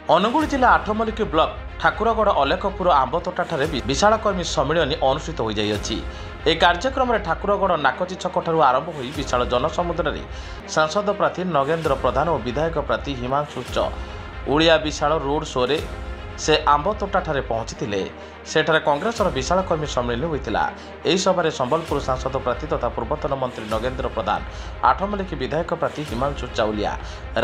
ଅନୁଗୁଳ ଜିଲ୍ଲା ଆଠମଲ୍ଲିକ ବ୍ଲକ ଠାକୁରଗଡ଼ ଅଲେଖପୁର ଆମ୍ବତୋଟାଠାରେ ବିଶାଳ କର୍ମୀ ସମ୍ମିଳନୀ ଅନୁଷ୍ଠିତ ହୋଇଯାଇଅଛି। ଏହି କାର୍ଯ୍ୟକ୍ରମରେ ଠାକୁରଗଡ଼ ନାକଚି ଛକଠାରୁ ଆରମ୍ଭ ହୋଇ ବିଶାଳ ଜନସମୁଦ୍ରରେ ସାଂସଦ ପ୍ରାର୍ଥୀ ନଗେନ୍ଦ୍ର ପ୍ରଧାନ ଓ ବିଧାୟକ ପ୍ରାର୍ଥୀ ହିମାଂଶୁ ଓଡ଼ିଆ ବିଶାଳ ରୋଡ୍ ଶୋରେ ସେ ଆମ୍ବତୋଟାଠାରେ ପହଞ୍ଚିଥିଲେ। ସେଠାରେ କଂଗ୍ରେସର ବିଶାଳ କର୍ମୀ ସମ୍ମିଳନୀ ହୋଇଥିଲା। ଏହି ସଭାରେ ସମ୍ବଲପୁର ସାଂସଦ ପ୍ରାର୍ଥୀ ତଥା ପୂର୍ବତନ ମନ୍ତ୍ରୀ ନଗେନ୍ଦ୍ର ପ୍ରଧାନ, ଆଠମଲ୍ଲିକ ବିଧାୟକ ପ୍ରାର୍ଥୀ ହିମାଂଶୁ ଚାଉଳିଆ,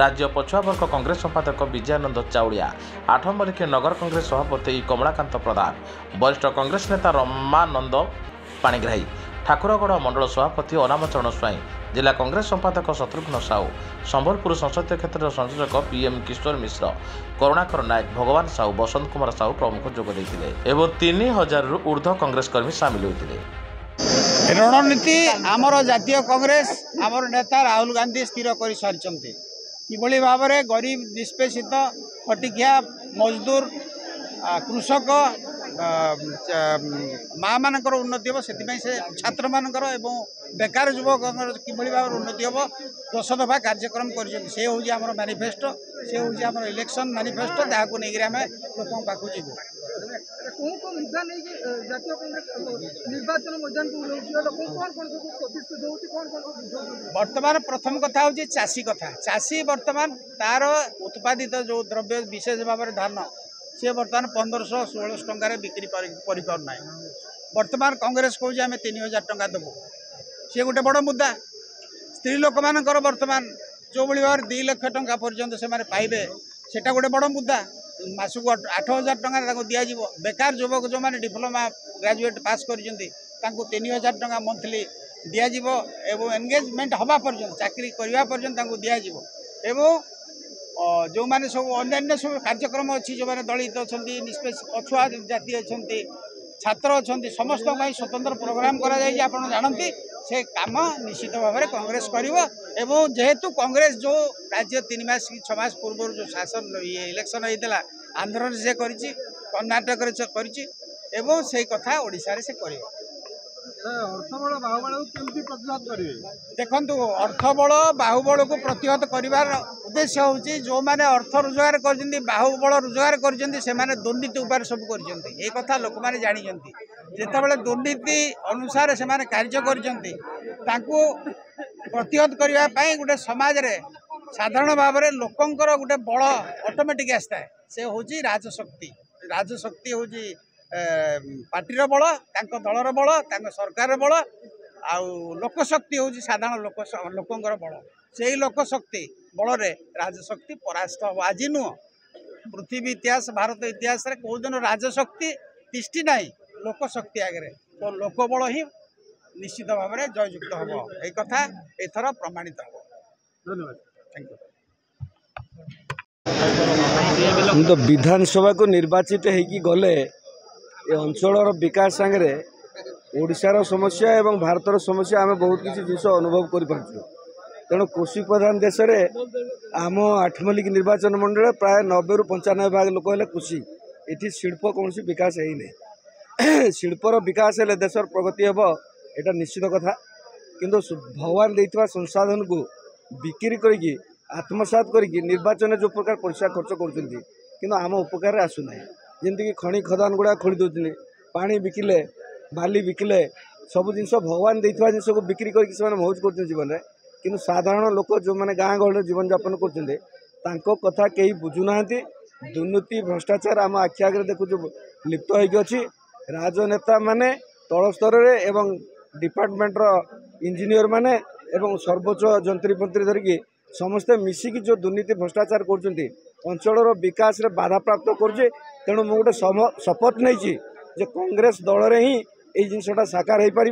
ରାଜ୍ୟ ପଛୁଆବର୍ଗ କଂଗ୍ରେସ ସମ୍ପାଦକ ବିଜୟାନନ୍ଦ ଚାଉଳିଆ, ଆଠମଲ୍ଲିକ ନଗର କଂଗ୍ରେସ ସଭାପତି କମଳାକାନ୍ତ ପ୍ରଧାନ, ବରିଷ୍ଠ କଂଗ୍ରେସ ନେତା ରମାନନ୍ଦ ପାଣିଗ୍ରାହୀ, ଠାକୁରଗଡ଼ ମଣ୍ଡଳ ସଭାପତି ଅନାମଚରଣ ସ୍ୱାଇଁ, जिला कांग्रेस संपादक शत्रुघ्न साहू, संबलपुर संसदीय क्षेत्र संयोजक पीएम किशोर मिश्र, करुणाकर नायक, भगवान साहू, बसंत कुमार साहू प्रमुख जोग देते एवं 3000 रु ऊर्ध्व कांग्रेस कर्मी सामिल होते। रणनीति आमर जातीय कांग्रेस आमर नेता राहुल गांधी स्थिर कर सारी कि भाव में गरीब निष्पेषित खटिकिया मजदूर कृषक माँ मानकर उन्नति हम से छात्र मानकर एवं बेकार युवक कि भाव उन्नति हम 10 दफा कार्यक्रम कर मैनिफेस्टो से हूँ आम इलेक्शन मैनिफेस्टो जहाँ को लेकर आम लोक पाक जीवु बर्तमान प्रथम कथा हूँ चाषी कथा। चाषी बर्तमान तार उत्पादित जो द्रव्य विशेष भाव में धान सी बर्तमान 1500-1600 टंकार बिक्री कर पारना। बर्तमान कांग्रेस कौच आम 3000 टंका देवु सी गोटे बड़ मुद्दा। स्त्री लोक मानकर बर्तमान जो भाव 2 लाख टंका पर्यंत से पाइबे सेटा गोटे बड़ मुद्दा। मासक 8000 टंका दिज्व। बेकार युवक जो मैंने डिप्लोमा ग्रेजुएट पास कर 3000 टंका मंथली दिज्व एवं एंगेजमेंट हवा पर्यंत चाकरी करने पर्यंत दिज्व एवं जो मैंने सब अन्य सब कार्यक्रम अच्छी जो मैंने दलित अच्छा निष्पेष पछुआ जाति अच्छा छात्र अच्छा समस्त स्वतंत्र प्रोग्राम कर जानती से काम निश्चित भाव में कांग्रेस कर। जेहेतु कांग्रेस जो राज्य 3 मास कि 6 मास पूर्व जो शासन इलेक्शन होता आंध्र से कर्नाटक से कथा ओडिशा से कर। देखु अर्थबल बाहुबल को प्रतिहत कर उद्देश्य हूँ जो मैंने अर्थ रोजगार कर बाहुबल रोजगार कर दुर्नीति उपार सब कर कथा लोक मैंने जानी जितेबाला दुर्नीति अनुसार से कार्य कर प्रतिहत करने गोटे समाज रे साधारण भाव में लोकंर गोटे बल ऑटोमेटिक आसता है से हूँ राजशक्ति। राजशक्ति हूँ पार्टीर बल दलर बल सरकार बल आउ लोकशक्ति हूँ साधारण लोकंर बल से लोकशक्ति बल रे राजशक्ति परास्त हम। आज नुह पृथ्वी इतिहास भारत इतिहास रे कौ दिन राजशक्ति तिष्टि ना लोकशक्ति आगे तो लोकबल ही निश्चित भाव में जययुक्त हम। यही कथा एथर प्रमाणित हम। धन्यवाद। Thank you. तो विधानसभा को निर्वाचित होगी गले ये अंचल विकास सांगे ओडिशार समस्या एवं भारतर समस्या आम बहुत किसी जिस अनुभव कर तेणु कृषि प्रधान देश में आम आठमल्लिक निर्वाचन मंडल प्राय 90 ରୁ 95% लोक है कृषि। ये शिल्प कौन विकास है नहीं। शिल्पर विकास है देशर प्रगति हम यहाँ निश्चित कथा किंतु भगवान देता संसाधन को बिक्री करके आत्मसात करके निर्वाचन जो प्रकार पैसा खर्च कर आम उपकार आसूना जमीक खଣି खदान गुड़ा खोली दौरान पानी बिकिले बाली बिकिले सब जिन भगवान देता जिन को बिक्री करके मौज कर जीवन में कि साधारण लोक जो मैंने गाँ गहल जीवन यापन कर कथा कहीं बुझुना। दुर्नीति भ्रष्टाचार आम आखि आगे देखु लिप्त होगी। राजनेता माने तल स्तर एवं डिपार्टमेंटर इंजीनियर माने एवं सर्वोच्च जंत्री मंत्री धरिकी समस्ते मिसिकी जो दुर्नीति भ्रष्टाचार कर अंचल विकास रे बाधा प्राप्त कर। तेणु मु गोटे शपथ नहीं कांग्रेस दल रे ही ये जिनटा साकार हो पार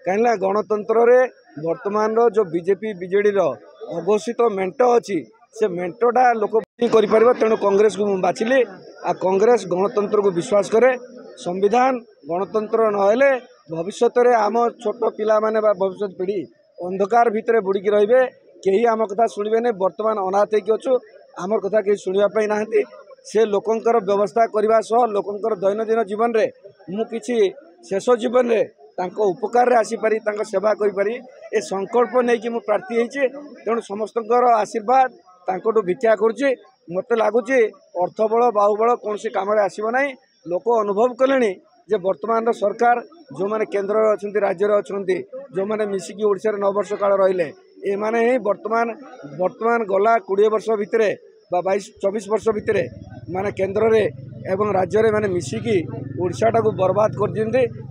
कहीं गणतंत्र रे वर्तमान जो बीजेपी बीजेडी अघोषित मेंट अच्छी से मेंटटा लोक कर। तेणु कांग्रेस को बाछिली आ कांग्रेस गणतंत्र को विश्वास करे। संविधान गणतंत्र नहेले भविष्य में आम छोट पिला माने भविष्य पीढ़ी अंधकार भितर बुड़ीकी रे कहीं आम कथा शुणे नहीं। बर्तमान अनाथ होचु आमर कथा कहीं शुणापी ना से लोकंकर व्यवस्था करने सह लोकंकर दैनंदिन जीवन में मुझे शेष जीवन में उपकार आसीपारी सेवा करी ए संकल्प नहीं कि प्रार्थी होती। तेणु समस्त आशीर्वाद भिक्षा करुच्ची मत लगुच अर्थबल बाहुबल कौन कम आसब ना लोक अनुभव कले जे वर्तमान सरकार जो मैंने केन्द्र अच्छा राज्य अच्छा जो मैंने मिसिकी ओडिशा 9 वर्ष काल रहिले एमाने ही वर्तमान गला 20 वर्ष भितर 22-24 वर्ष भितर माने केन्द्र रे एवं राज्य रे माने मिसिकी ओडिशाटा को बर्बाद कर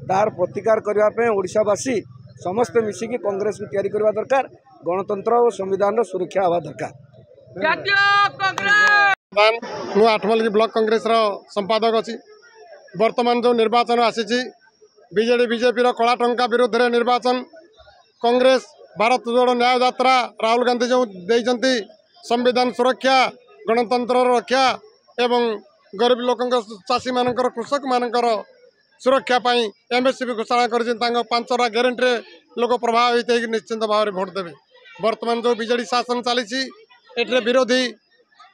तार प्रतिकार करने ओडिशावासी समस्त मिसिकी कांग्रेस को तैयारी करवा दरकार गणतंत्र और संविधान सुरक्षा हवा दरकार। मु आठमल्लिक ब्लॉक कांग्रेस संपादक अच्छी वर्तमान जो निर्वाचन आसी बीजेडी बीजेपी कला टंका विरुद्ध रे निर्वाचन कांग्रेस भारत जोड़ न्याय यात्रा राहुल गांधी जो देइचंती संविधान सुरक्षा गणतंत्र रक्षा एवं गरीब लोक चाषी मानकर कृषक मानकर सुरक्षा पाई एमएसपी घोषणा कर 5टा ग्यारंटी लोक प्रभावित हो निश्चिंत भाव में भोट देवे। वर्तमान जो बीजेडी शासन चली एटे विरोधी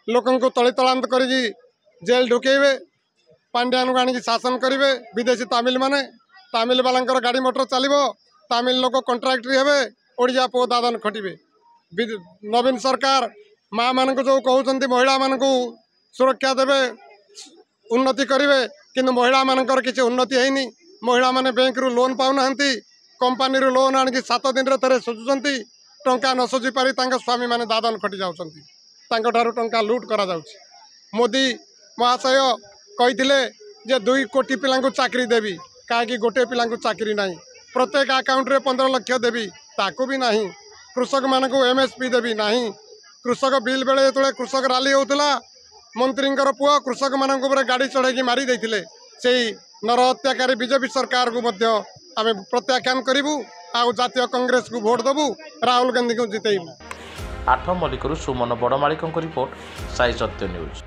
लोक तलितलांत कर जेल ढुकेबे पांड्यान आनिक शासन करेंगे विदेशी तमिल माने तमिल वाला गाड़ी मोटर चलो तमिल लोक कंट्राक्टरी हे ओडिया पो दादन खटिबे। नवीन सरकार माँ मान जो कहते महिला मान सुरक्षा देवे उन्नति करेंगे किंतु महिला मानकर किसी उन्नति है महिला माने बैंक रु लोन पाऊना कंपानी रु लोन आनिक 7 दिन थे सुझुंट टंका न सुझी पारी स्वामी माने दादन खटी जाऊँ टंका लुट करा जाउछि। मोदी महाशय कही 2 कोटी पिला चाकरी देवी कहीं गोटे पिला चाकरी ना प्रत्येक अकाउंट रे 15 लाख देवी ताकू भी नहीं कृषक मान एमएसपी देवी ना कृषक बिल बेले जो कृषक राली होता मंत्री पुआ कृषक मान गाड़ी चढ़ाई मारी देते से नर हत्याकारी बीजेपी सरकार को आम प्रत्याख्यान करूँ आउ जातीय कांग्रेस को भोट देवु राहुल गांधी को जितेबू। आठमल्लिकरू सुमन बड़मालिक रिपोर्ट साई सत्य न्यूज।